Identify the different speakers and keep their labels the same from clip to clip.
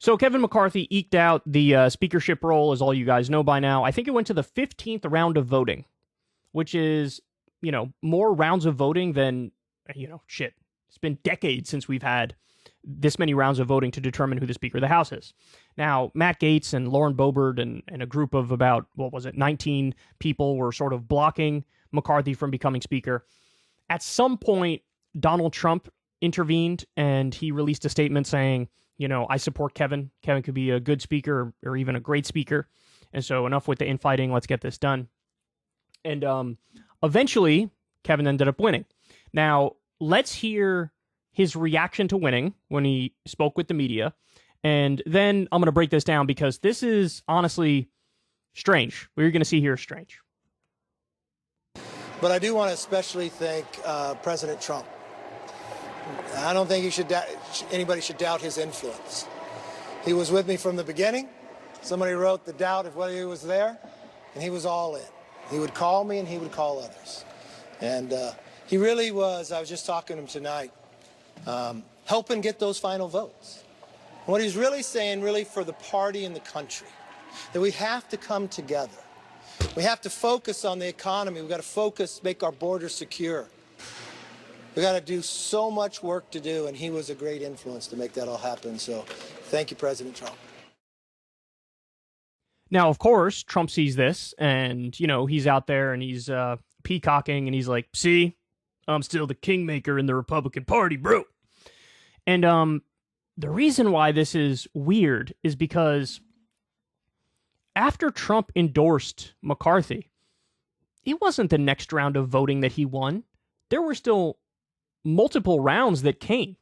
Speaker 1: So Kevin McCarthy eked out the speakership role, as all you guys know by now. I think it went to the 15th round of voting, which is, more rounds of voting than, shit. It's been decades since we've had this many rounds of voting to determine who the Speaker of the House is. Now, Matt Gaetz and Lauren Boebert and a group of about, 19 people were sort of blocking McCarthy from becoming Speaker. At some point, Donald Trump intervened, and he released a statement saying, I support Kevin. Kevin could be a good speaker or even a great speaker. And so enough with the infighting. Let's get this done. And eventually, Kevin ended up winning. Now, let's hear his reaction to winning when he spoke with the media. And then I'm going to break this down because this is honestly strange. What you're going to see here is strange.
Speaker 2: But I do want to especially thank President Trump. I don't think anybody should doubt his influence. He was with me from the beginning. Somebody wrote the doubt of whether he was there, and he was all in. He would call me, and he would call others. And he really was, I was just talking to him tonight, helping get those final votes. And what he's really saying, really for the party and the country, that we have to come together. We have to focus on the economy. We've got to focus, make our borders secure. We've got to do so much work to do, and he was a great influence to make that all happen. So thank you, President Trump.
Speaker 1: Now, of course, Trump sees this, and, he's out there, and he's peacocking, and he's like, see, I'm still the kingmaker in the Republican Party, bro. And the reason why this is weird is because after Trump endorsed McCarthy, it wasn't the next round of voting that he won. There were still multiple rounds that came.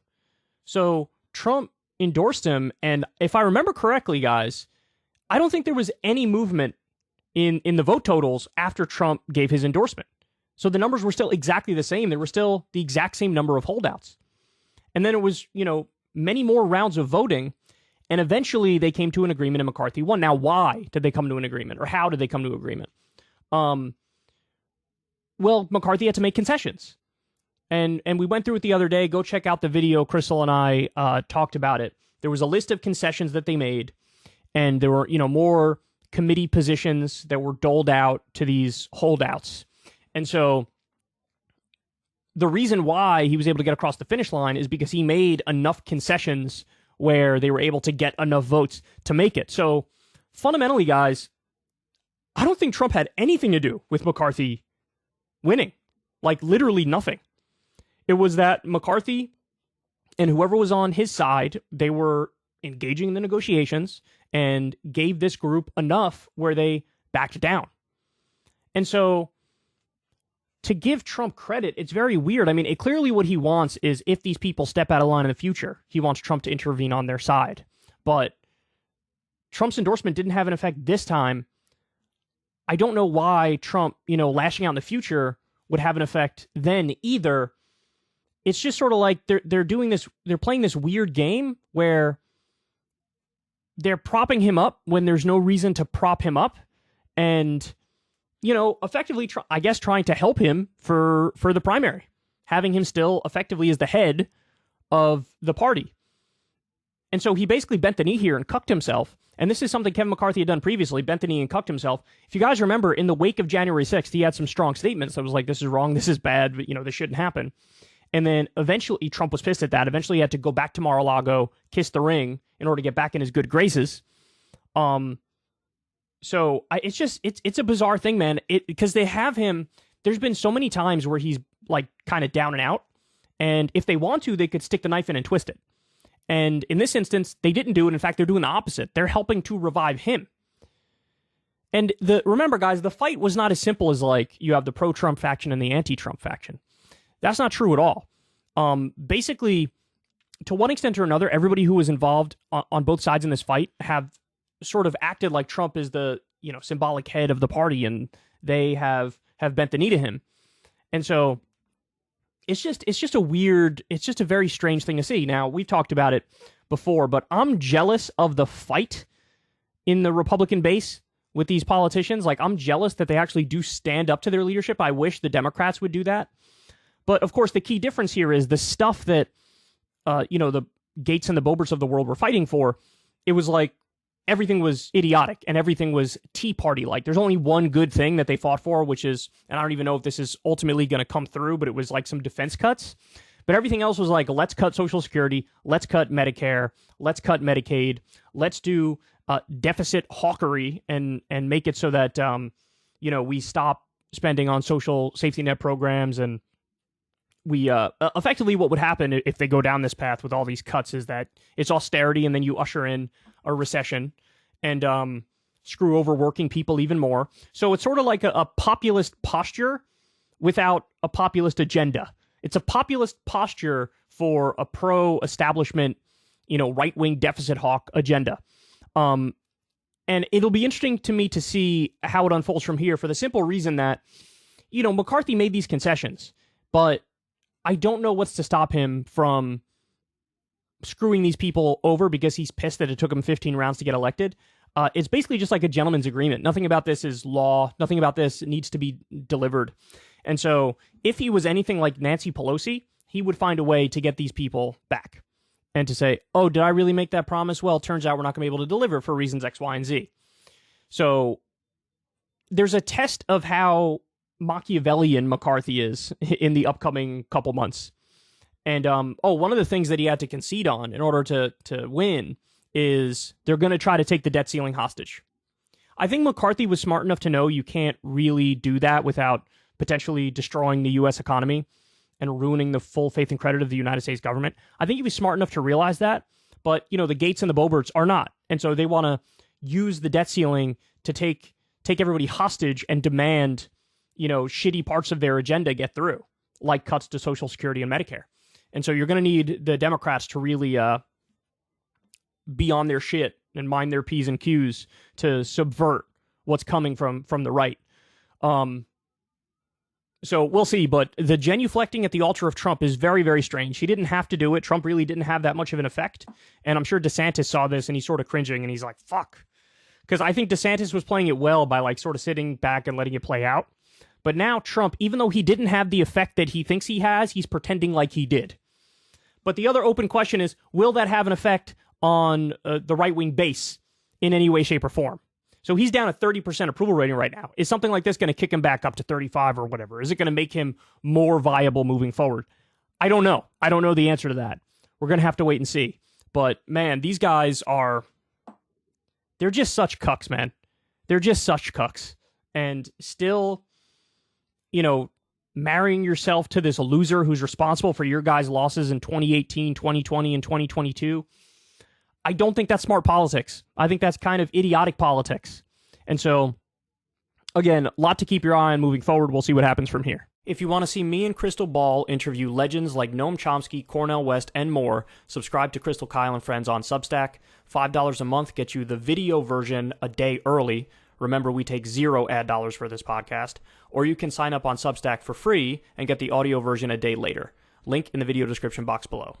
Speaker 1: So Trump endorsed him, and if I remember correctly, guys, I don't think there was any movement in the vote totals after Trump gave his endorsement. So the numbers were still exactly the same. There were still the exact same number of holdouts. And then it was, many more rounds of voting, and eventually they came to an agreement and McCarthy won. Now, why did they come to an agreement, or how did they come to agreement? Well, McCarthy had to make concessions. And we went through it the other day. Go check out the video. Crystal and I talked about it. There was a list of concessions that they made, and there were, more committee positions that were doled out to these holdouts. And so the reason why he was able to get across the finish line is because he made enough concessions where they were able to get enough votes to make it. So fundamentally, guys, I don't think Trump had anything to do with McCarthy winning. Like, literally nothing. It was that McCarthy and whoever was on his side, they were engaging in the negotiations and gave this group enough where they backed down. And so to give Trump credit, it's very weird. I mean, clearly what he wants is if these people step out of line in the future, he wants Trump to intervene on their side. But Trump's endorsement didn't have an effect this time. I don't know why Trump, lashing out in the future would have an effect then either. It's just sort of like they're doing this, they're playing this weird game where they're propping him up when there's no reason to prop him up, and effectively, I guess, trying to help him for the primary, having him still effectively as the head of the party. And so he basically bent the knee here and cucked himself. And this is something Kevin McCarthy had done previously, bent the knee and cucked himself. If you guys remember, in the wake of January 6th, he had some strong statements that was like, this is wrong, this is bad, but, this shouldn't happen. And then eventually Trump was pissed at that. Eventually he had to go back to Mar-a-Lago, kiss the ring in order to get back in his good graces. So it's a bizarre thing, man. Because they have him. There's been so many times where he's like kind of down and out, and if they want to, they could stick the knife in and twist it. And in this instance, they didn't do it. In fact, they're doing the opposite. They're helping to revive him. And remember, guys, the fight was not as simple as like you have the pro-Trump faction and the anti-Trump faction. That's not true at all. Basically, to one extent or another, everybody who was involved on both sides in this fight have sort of acted like Trump is the symbolic head of the party, and they have bent the knee to him. And so it's just a very strange thing to see. Now, we've talked about it before, but I'm jealous of the fight in the Republican base with these politicians. Like, I'm jealous that they actually do stand up to their leadership. I wish the Democrats would do that. But of course, the key difference here is the stuff that, the Gates and the Boeberts of the world were fighting for. it was like everything was idiotic and everything was Tea Party-like. There's only one good thing that they fought for, which is, and I don't even know if this is ultimately going to come through, but it was like some defense cuts. But everything else was like, let's cut Social Security, let's cut Medicare, let's cut Medicaid, let's do deficit hawkery and make it so that, we stop spending on social safety net programs. And we effectively what would happen if they go down this path with all these cuts is that it's austerity and then you usher in a recession and screw over working people even more. So it's sort of like a populist posture without a populist agenda. It's a populist posture for a pro-establishment, right-wing deficit hawk agenda. And it'll be interesting to me to see how it unfolds from here for the simple reason that, McCarthy made these concessions, but I don't know what's to stop him from screwing these people over because he's pissed that it took him 15 rounds to get elected. It's basically just like a gentleman's agreement. Nothing about this is law. Nothing about this needs to be delivered. And so if he was anything like Nancy Pelosi, he would find a way to get these people back and to say, oh, did I really make that promise? Well, it turns out we're not going to be able to deliver for reasons X, Y, and Z. So there's a test of how Machiavellian McCarthy is in the upcoming couple months. And, one of the things that he had to concede on in order to win is they're going to try to take the debt ceiling hostage. I think McCarthy was smart enough to know you can't really do that without potentially destroying the U.S. economy and ruining the full faith and credit of the United States government. I think he was smart enough to realize that, but, the Gates and the Boeberts are not. And so they want to use the debt ceiling to take everybody hostage and demand, shitty parts of their agenda get through, like cuts to Social Security and Medicare. And so you're going to need the Democrats to really be on their shit and mind their P's and Q's to subvert what's coming from the right. So we'll see, but the genuflecting at the altar of Trump is very, very strange. He didn't have to do it. Trump really didn't have that much of an effect. And I'm sure DeSantis saw this and he's sort of cringing and he's like, fuck. Because I think DeSantis was playing it well by like sort of sitting back and letting it play out. But now Trump, even though he didn't have the effect that he thinks he has, he's pretending like he did. But the other open question is, will that have an effect on the right-wing base in any way, shape, or form? So he's down at 30% approval rating right now. Is something like this going to kick him back up to 35 or whatever? Is it going to make him more viable moving forward? I don't know. I don't know the answer to that. We're going to have to wait and see. But, man, these guys they're just such cucks, man. They're just such cucks. And still, marrying yourself to this loser who's responsible for your guys' losses in 2018, 2020, and 2022, I don't think that's smart politics. I think that's kind of idiotic politics. And so, again, a lot to keep your eye on moving forward. We'll see what happens from here. If you want to see me and Crystal Ball interview legends like Noam Chomsky, Cornel West, and more, subscribe to Crystal, Kyle, and Friends on Substack. $5 a month gets you the video version a day early. Remember, we take zero ad dollars for this podcast. Or you can sign up on Substack for free and get the audio version a day later. Link in the video description box below.